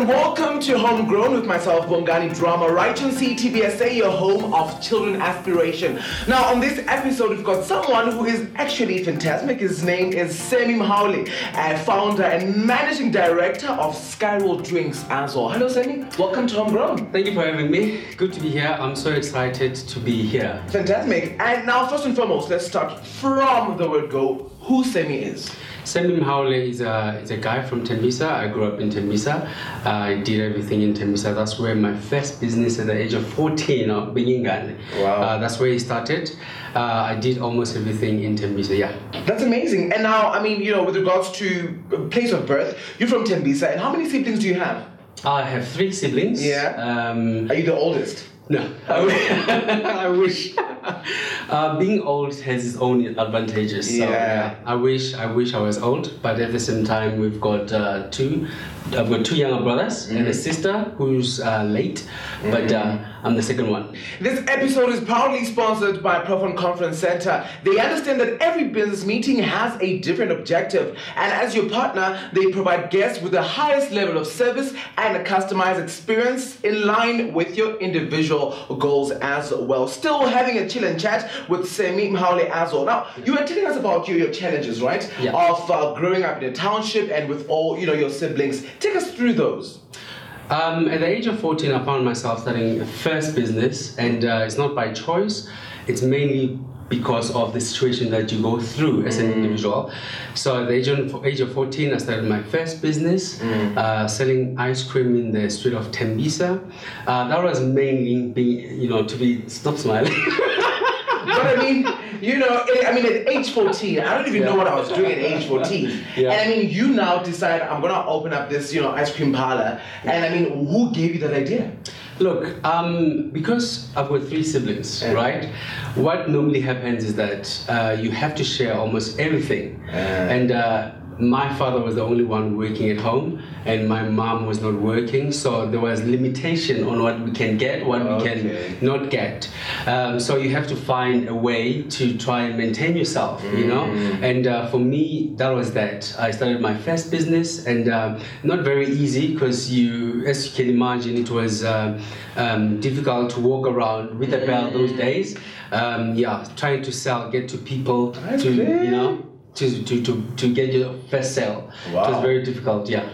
and welcome to Homegrown with myself, Bongani Drama, right on CTBSA, your home of children aspiration. Now, on this episode, we've got someone who is actually fantastic. His name is Sammy Mahaule, founder and managing director of Skyrule Drinks as well. Hello, Sammy. Welcome to Homegrown. Thank you for having me. Good to be here. I'm so excited to be here. Fantastic. And now, first and foremost, let's start from the word go. Who Sammy is? Sammy Mahaule is a guy from Thembisa. I grew up in Thembisa. I did everything in Thembisa. That's where my first business at the age of 14, bongani. Wow. That's where it started. I did almost everything in Thembisa, yeah. That's amazing. And now, with regards to place of birth, you're from Thembisa. And how many siblings do you have? I have 3 siblings. Yeah. Are you the oldest? No. I wish. Being old has its own advantages. So, yeah. I wish I was old, but at the same time, we've got two. I've got 2 younger brothers and a sister who's late, but I'm the second one. This episode is proudly sponsored by Profon Conference Center. They understand that every business meeting has a different objective, and as your partner, they provide guests with the highest level of service and a customized experience in line with your individual goals as well. Still having a chill and chat with Sammy Mahaule as well. Now, you were telling us about your challenges, right? Yeah. Of growing up in a township and with all your siblings. Take us through those. At the age of 14, I found myself starting a first business, and it's not by choice. It's mainly because of the situation that you go through as an individual. So at the age of 14, I started my first business, selling ice cream in the street of Thembisa. That was mainly stop smiling. But at age 14, I don't even know what I was doing at age 14. Yeah. And you now decide, I'm going to open up this, ice cream parlor. And who gave you that idea? Look, because I've got 3 siblings, right? What normally happens is that you have to share almost everything. And my father was the only one working at home, and my mom was not working, so there was limitation on what we can get, what we can not get. So you have to find a way to try and maintain yourself, And for me, that was that. I started my first business, and not very easy, because as you can imagine, it was difficult to walk around with a bell those days. Trying to sell, get to people, to get your first sale. Wow. It was very difficult, yeah.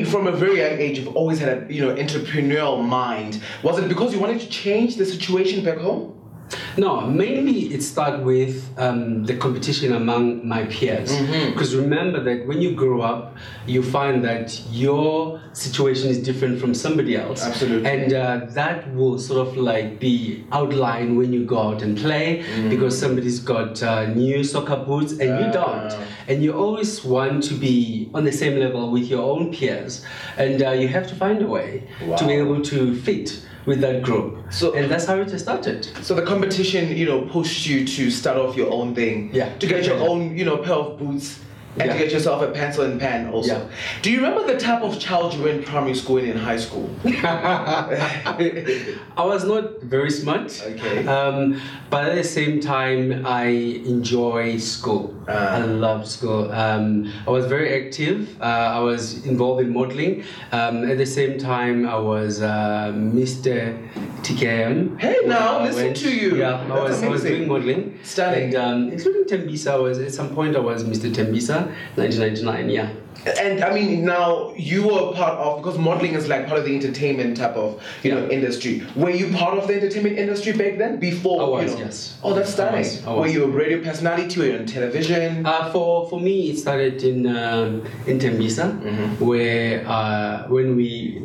From a very young age, you've always had a entrepreneurial mind. Was it because you wanted to change the situation back home? No, mainly it started with the competition among my peers. Because remember that when you grow up, you find that your situation is different from somebody else. Absolutely. And that will sort of be outlined when you go out and play, because somebody's got new soccer boots and you don't. And you always want to be on the same level with your own peers. And you have to find a way to be able to fit with that group. And that's how it started. So the competition, pushed you to start off your own thing. Yeah. To get your own, pair of boots. And to get yourself a pencil and pen also. Yeah. Do you remember the type of child you were in primary school and in high school? I was not very smart. Okay. But at the same time, I enjoy school. I love school. I was very active. I was involved in modeling. At the same time, I was Mr. TKM. Hey, now listen to you. Yeah, I was doing modeling. Stunning. And including Thembisa, at some point I was Mr. Thembisa, 1999. Yeah. And now you were part of, because modeling is part of the entertainment type of industry. Were you part of the entertainment industry back then? Before I was, yes. Oh, that's stunning. I was. Were you a radio personality? Were you on television? For me, it started in Thembisa, where when the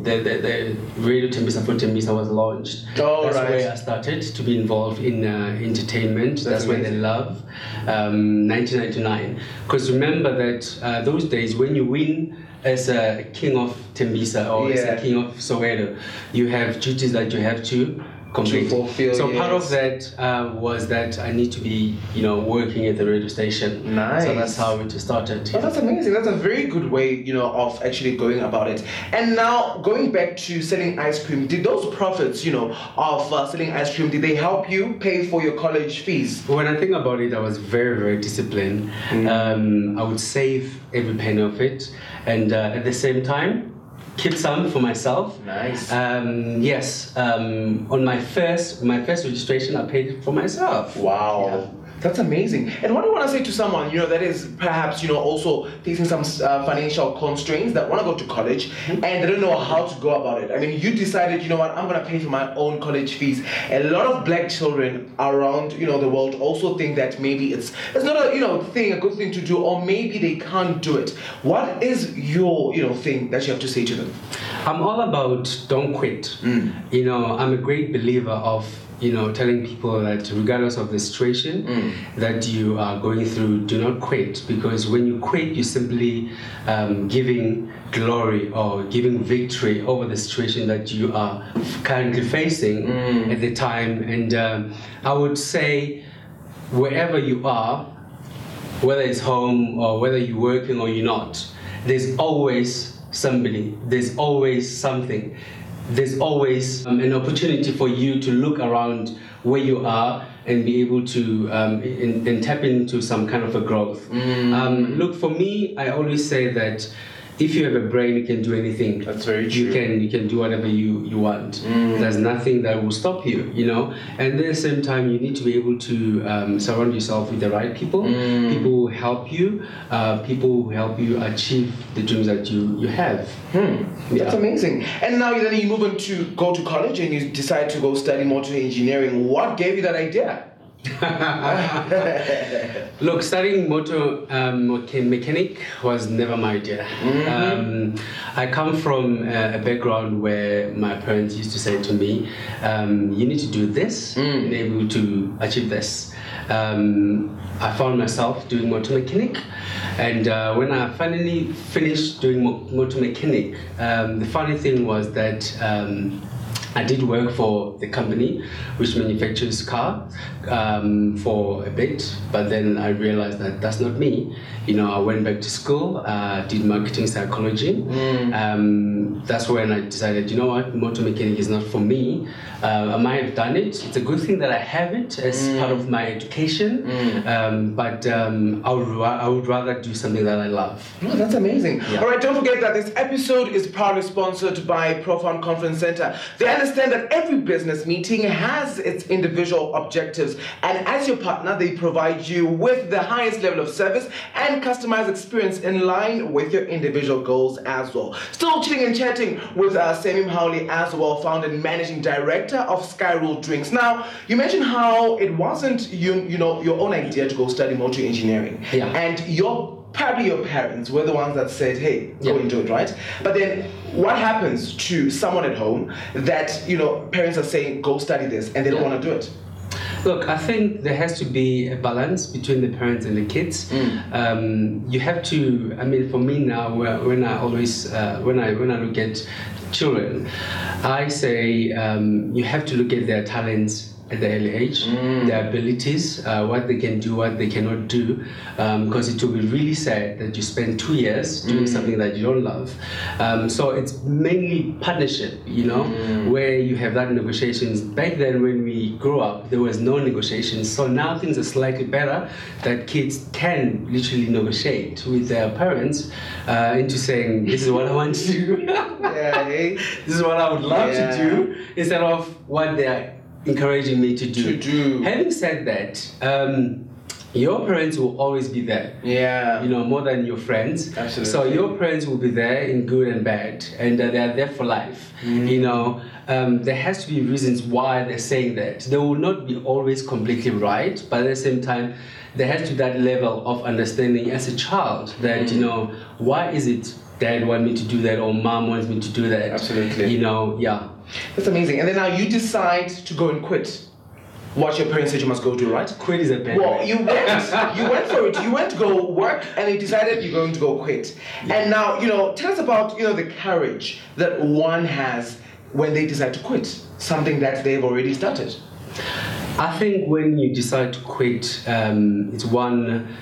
radio Thembisa for Thembisa was launched. That's where I started to be involved in entertainment. That's when they love 1999. Because remember that those days when you win as a king of Thembisa or as a king of Soweto, you have duties that you have to complete. So part of that was that I need to be, working at the radio station. Nice. So that's how it started. Oh, that's amazing. That's a very good way, of actually going about it. And now going back to selling ice cream, did those profits, of selling ice cream, did they help you pay for your college fees? When I think about it, I was very, very disciplined. I would save every penny of it, and at the same time, keep some for myself. Nice. Yes. On my first registration, I paid it for myself. Wow. Yeah. That's amazing. And what do you want to say to someone, that is perhaps, also facing some financial constraints, that want to go to college and they don't know how to go about it? I mean, you decided, you know what, I'm going to pay for my own college fees. A lot of black children around, the world also think that maybe it's not a, a good thing to do, or maybe they can't do it. What is your, thing that you have to say to them? I'm all about don't quit. I'm a great believer of telling people that regardless of the situation that you are going through, do not quit, because when you quit, you're simply giving glory or giving victory over the situation that you are currently facing at the time. And I would say, wherever you are, whether it's home or whether you're working or you're not, there's always somebody, there's always something. There's always an opportunity for you to look around where you are and be able to and tap into some kind of a growth. Look, for me, I always say that if you have a brain, you can do anything. That's very true. You can do whatever you want. There's nothing that will stop you, And at the same time, you need to be able to surround yourself with the right people. People who help you. People who help you achieve the dreams that you have. That's amazing. And now then you move on to go to college and you decide to go study motor engineering. What gave you that idea? Look, studying motor mechanic was never my idea. I come from a background where my parents used to say to me, you need to do this and be able to achieve this. I found myself doing motor mechanic, and when I finally finished doing motor mechanic, the funny thing was that I did work for the company which manufactures cars for a bit, but then I realized that that's not me. I went back to school, did marketing psychology. That's when I decided, motor mechanic is not for me. I might have done it. It's a good thing that I have it as part of my education, but I would rather do something that I love. Oh, that's amazing. Yeah. All right, don't forget that this episode is proudly sponsored by Profound Conference Center. They understand that every business meeting has its individual objectives, and as your partner, they provide you with the highest level of service and customized experience in line with your individual goals as well. Still chilling and chatting with Sammy Mahaule as well, founder and managing director of Skyrule Drinks. Now, you mentioned how it wasn't your own idea to go study motor engineering, and probably your parents were the ones that said, hey, go and do it, right? But then what happens to someone at home that, parents are saying, go study this, and they don't want to do it? Look, I think there has to be a balance between the parents and the kids. You have to, for me now, when I always, when I look at children, I say you have to look at their talents at the early age, their abilities, what they can do, what they cannot do, because it will be really sad that you spend 2 years doing something that you don't love. So it's mainly partnership, where you have that negotiations. Back then when we grew up, there was no negotiations. So now things are slightly better, that kids can literally negotiate with their parents into saying, this is what I want to do. This is what I would love to do, instead of what they're encouraging me to do. Having said that, your parents will always be there. More than your friends. Absolutely. So your parents will be there in good and bad, and they are there for life. There has to be reasons why they're saying that. They will not be always completely right, but at the same time, there has to be that level of understanding as a child that, why is it dad wants me to do that or mom wants me to do that? Absolutely. That's amazing. And then now you decide to go and quit what your parents said you must go do, right? Quit is a bad Well, you went for it. You went to go work and you decided you're going to go quit. And now, tell us about, the courage that one has when they decide to quit something that they've already started. I think when you decide to quit, it's one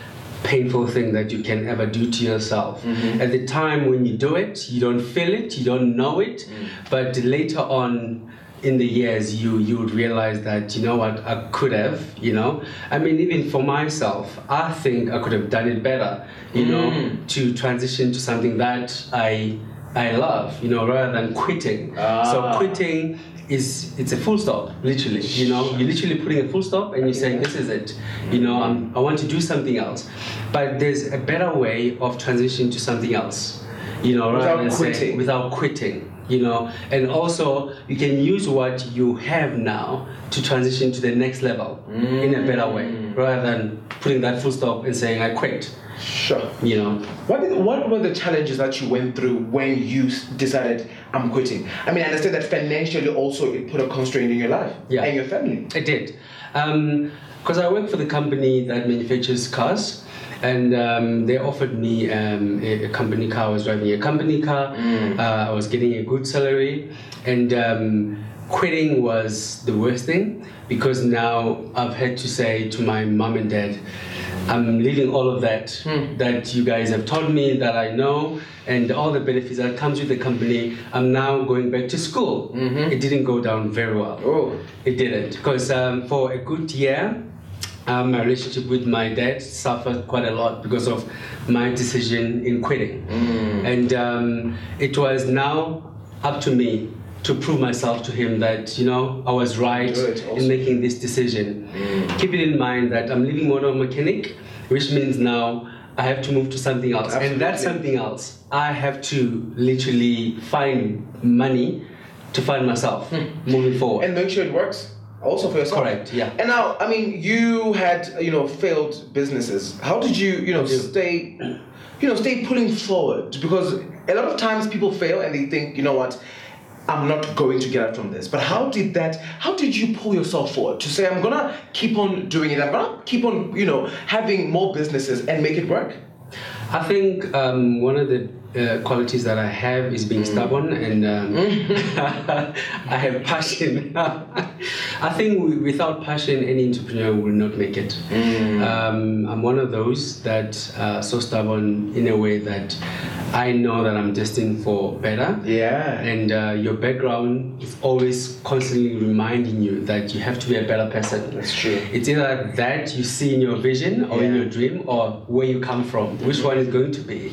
painful thing that you can ever do to yourself. At the time when you do it, you don't feel it, you don't know it, but later on in the years, you would realize that, I could have, even for myself, I think I could have done it better, to transition to something that I I love, rather than quitting. So quitting it's a full stop, literally. You're literally putting a full stop and you're saying, this is it. I want to do something else. But there's a better way of transitioning to something else. Without quitting. And also you can use what you have now to transition to the next level in a better way, rather than putting that full stop and saying, I quit. Sure. What were the challenges that you went through when you decided, I'm quitting? I mean, I understand that financially also it put a constraint in your life and your family. It did. Because I work for the company that manufactures cars. And they offered me a company car. I was driving a company car. I was getting a good salary. And quitting was the worst thing, because now I've had to say to my mom and dad, I'm leaving all of that that you guys have taught me, that I know, and all the benefits that comes with the company. I'm now going back to school. It didn't go down very well. Oh. It didn't, because for a good year, my relationship with my dad suffered quite a lot because of my decision in quitting. And it was now up to me to prove myself to him that, I was right in making this decision. Keeping in mind that I'm leaving motor mechanic, which means now I have to move to something else. Absolutely. And that something else, I have to literally find money to find myself moving forward. And make sure it works. Also for yourself. Correct, yeah. And now, I mean, you had, failed businesses. How did you, stay pulling forward? Because a lot of times people fail and they think, I'm not going to get out from this. But how did you pull yourself forward to say, I'm gonna keep on doing it. I'm gonna keep on, having more businesses and make it work? I think one of the qualities that I have is being stubborn, and I have passion. I think without passion, any entrepreneur will not make it. I'm one of those that so stubborn in a way that I know that I'm destined for better. Yeah. And your background is always constantly reminding you that you have to be a better person. That's true. It's either that you see in your vision or in your dream, or where you come from. Which one is going to be?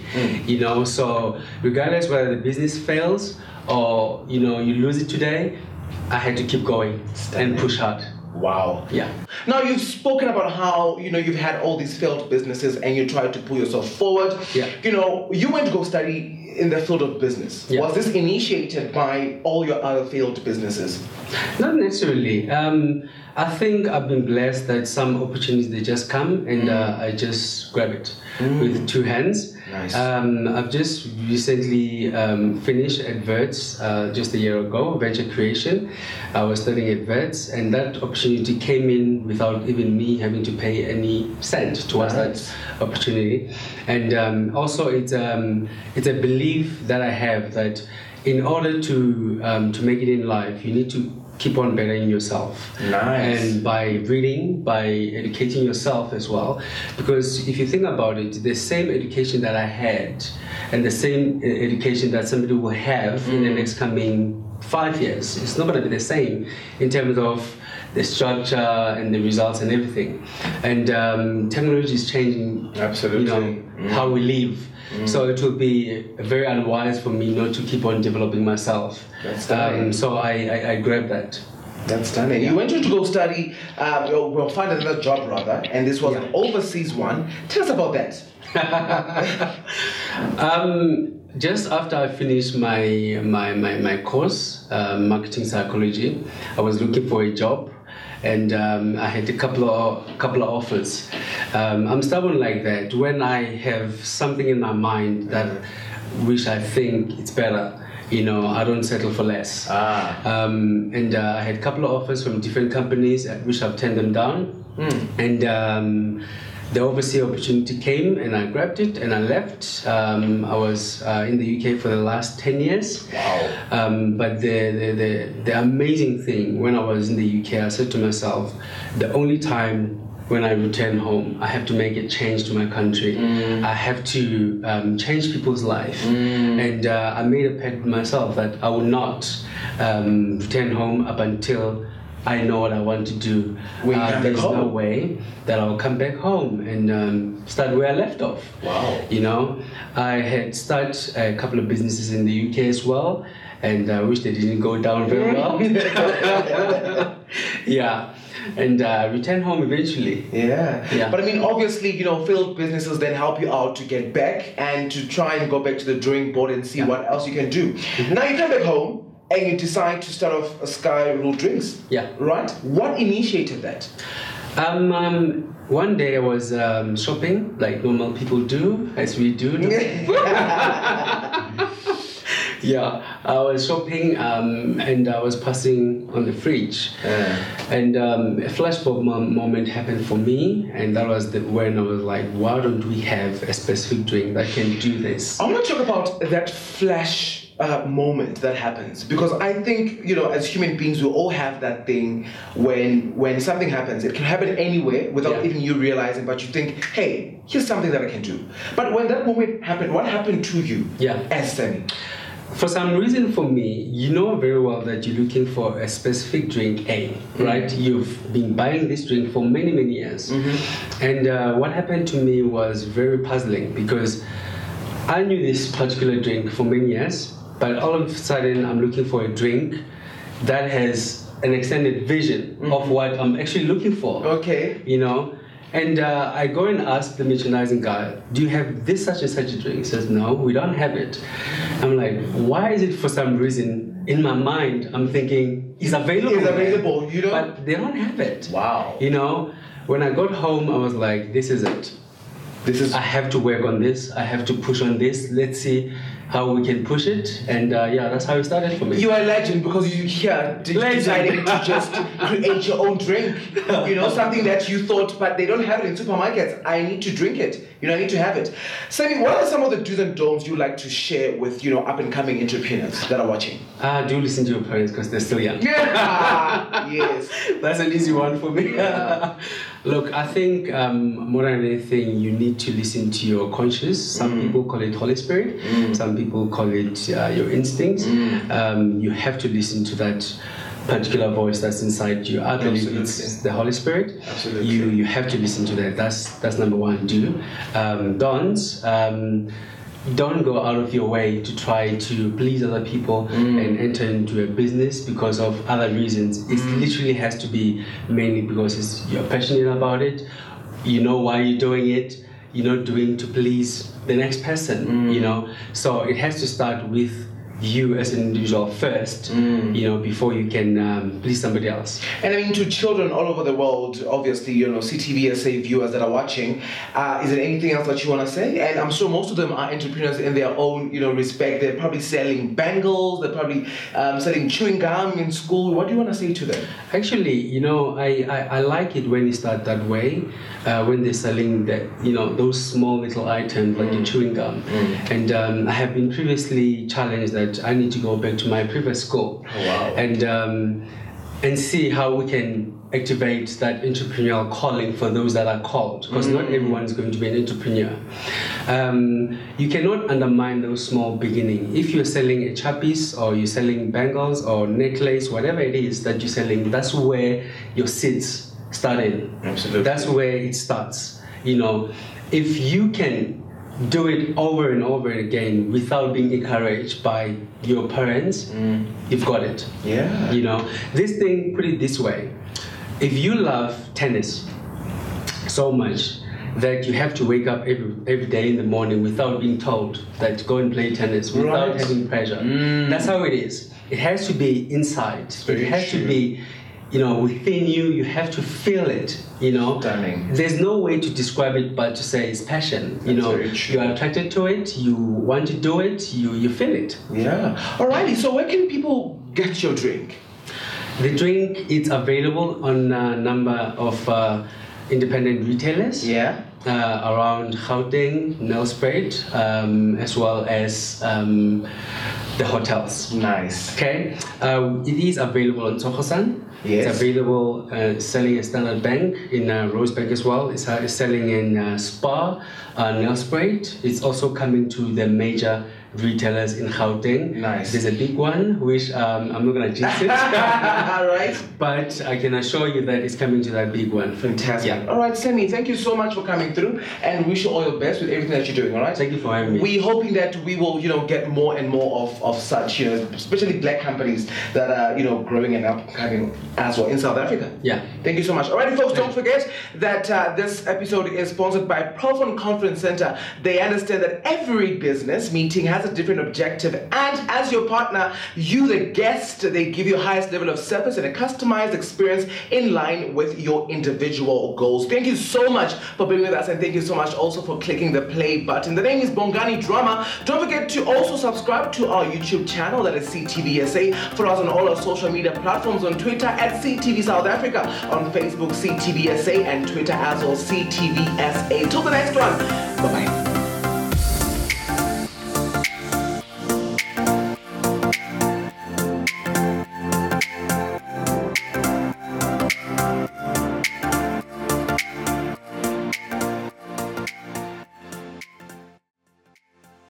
So regardless whether the business fails or you lose it today, I had to keep going and push hard. Wow. Yeah. Now you've spoken about how you've had all these failed businesses and you tried to pull yourself forward. Yeah. You went to go study in the field of business. Yeah. Was this initiated by all your other failed businesses? Not necessarily. I think I've been blessed that some opportunities, they just come and I just grab it with two hands. Nice. I've just recently finished at Verts just a year ago, venture creation. I was studying at Verts, and that opportunity came in without even me having to pay any cent towards that opportunity. And also it's a belief that I have that in order to make it in life, you need to keep on bettering yourself. Nice. And by reading, by educating yourself as well. Because if you think about it, the same education that I had and the same education that somebody will have in the next coming 5 years, it's not going to be the same in terms of the structure and the results and everything. And technology is changing how we live. So it will be very unwise for me not to keep on developing myself. That's stunning. So I grabbed that. That's stunning. You went to go study, find another job rather, and this was an overseas one. Tell us about that. Just after I finished my course, marketing psychology, I was looking for a job. And I had a couple of offers. I'm stubborn like that. When I have something in my mind that which I think it's better, I don't settle for less. And I had a couple of offers from different companies, which I've turned them down. And the overseas opportunity came, and I grabbed it, and I left. I was in the UK for the last 10 years. Wow. But the amazing thing, when I was in the UK, I said to myself, the only time when I return home, I have to make a change to my country. I have to change people's life. And I made a pact with myself that I will not return home up until I know what I want to do. There's no way that I'll come back home and start where I left off. Wow. You know, I had started a couple of businesses in the UK as well, and I wish they didn't go down very well. Yeah. And return home eventually. Yeah. But I mean, obviously, you know, failed businesses then help you out to get back and to try and go back to the drawing board and see what else you can do. Now you come back home and you decide to start off a Skyrule Drinks. Yeah. Right? What initiated that? One day I was shopping like normal people do, as we do. Yeah, I was shopping and I was passing on the fridge, and a flashback moment happened for me, and that was when I was like, why don't we have a specific drink that can do this? I want to talk about that flash moment that happens, because I think, you know, as human beings we all have that thing when something happens. It can happen anywhere without even you realizing, but you think, hey, here's something that I can do. But when that moment happened, what happened to you as Sammy? For some reason, for me, you know very well that you're looking for a specific drink, right? You've been buying this drink for many, many years. And what happened to me was very puzzling, because I knew this particular drink for many years, but all of a sudden I'm looking for a drink that has an extended vision of what I'm actually looking for. Okay. You know? And I go and ask the merchandising guy, do you have this such and such a drink? He says, no, we don't have it. I'm like, why is it for some reason in my mind I'm thinking it's available? It's available, you know? But they don't have it. Wow. You know, when I got home, I was like, this is it. I have to work on this. I have to push on this. Let's see how we can push it. And that's how it started for me. You are a legend because you decided to just create your own drink. You know, something that you thought, but they don't have it in supermarkets. I need to drink it. You know, I need to have it. Sammy, what are some of the do's and don'ts you like to share with, you know, up and coming entrepreneurs that are watching? Do listen to your parents because they're still young. Yes. That's an easy one for me. Yeah. Look, I think more than anything, you need to listen to your conscience. Some people call it Holy Spirit. Some people call it your instincts. You have to listen to that particular voice that's inside you. I believe it's the Holy Spirit. Absolutely. You have to listen to that. That's number one. Don'ts. Don't go out of your way to try to please other people and enter into a business because of other reasons. It literally has to be mainly because you're passionate about it. You know why you're doing it. You're not doing to please the next person, you know. So it has to start with you as an individual first, you know, before you can please somebody else. And I mean, to children all over the world, obviously, you know, CTV SA viewers that are watching, is there anything else that you want to say? And I'm sure most of them are entrepreneurs in their own, you know, respect. They're probably selling bangles, they're probably selling chewing gum in school. What do you want to say to them? Actually, you know, I like it when you start that way, when they're selling that, you know, those small little items like the chewing gum. And I have been previously challenged that I need to go back to my previous school and see how we can activate that entrepreneurial calling for those that are called, because not everyone is going to be an entrepreneur. You cannot undermine those small beginnings. If you're selling a chappies or you're selling bangles or necklace, whatever it is that you're selling, that's where your seeds started. Absolutely. That's where it starts. You know, if you can do it over and over again without being encouraged by your parents, you've got it. Yeah. You know, this thing, put it this way. If you love tennis so much that you have to wake up every day in the morning without being told that go and play tennis, without having pressure, that's how it is. It has to be inside. It has to be, you know, within you. You have to feel it, you know. Stunning. There's no way to describe it but to say it's passion. You know, you're attracted to it, you want to do it, you feel it. Yeah. Alrighty, so where can people get your drink? The drink is available on a number of independent retailers. Yeah. Around Gauteng, Nelspruit, as well as the hotels. Nice. Okay. It is available on Tsogosan. Yes. It's available selling at Standard Bank, in Rosebank as well. It's selling in Spa, Nelspruit. It's also coming to the major retailers in Gauteng. Nice. There's a big one, which I'm not going to jinx it. All right. But I can assure you that it's coming to that big one. Fantastic. Yeah. All right, Sammy, thank you so much for coming through, and wish you all your best with everything that you're doing. All right. Thank you for having me. We're hoping that we will, get more and more of such, especially black companies that are, growing and upcoming as well in South Africa. Yeah. Thank you so much. All right, folks, don't forget that this episode is sponsored by Profon Conference Center. They understand that every business meeting has a different objective, and as your partner, you, the guest, they give you highest level of service and a customized experience in line with your individual goals. Thank you so much for being with us, and thank you so much also for clicking the play button. The name is Bongani Drama. Don't forget to also subscribe to our YouTube channel, that is CTVSA. Follow us on all our social media platforms, on Twitter at CTV South Africa, on Facebook CTVSA, and Twitter as well CTVSA. Till the next one, bye-bye.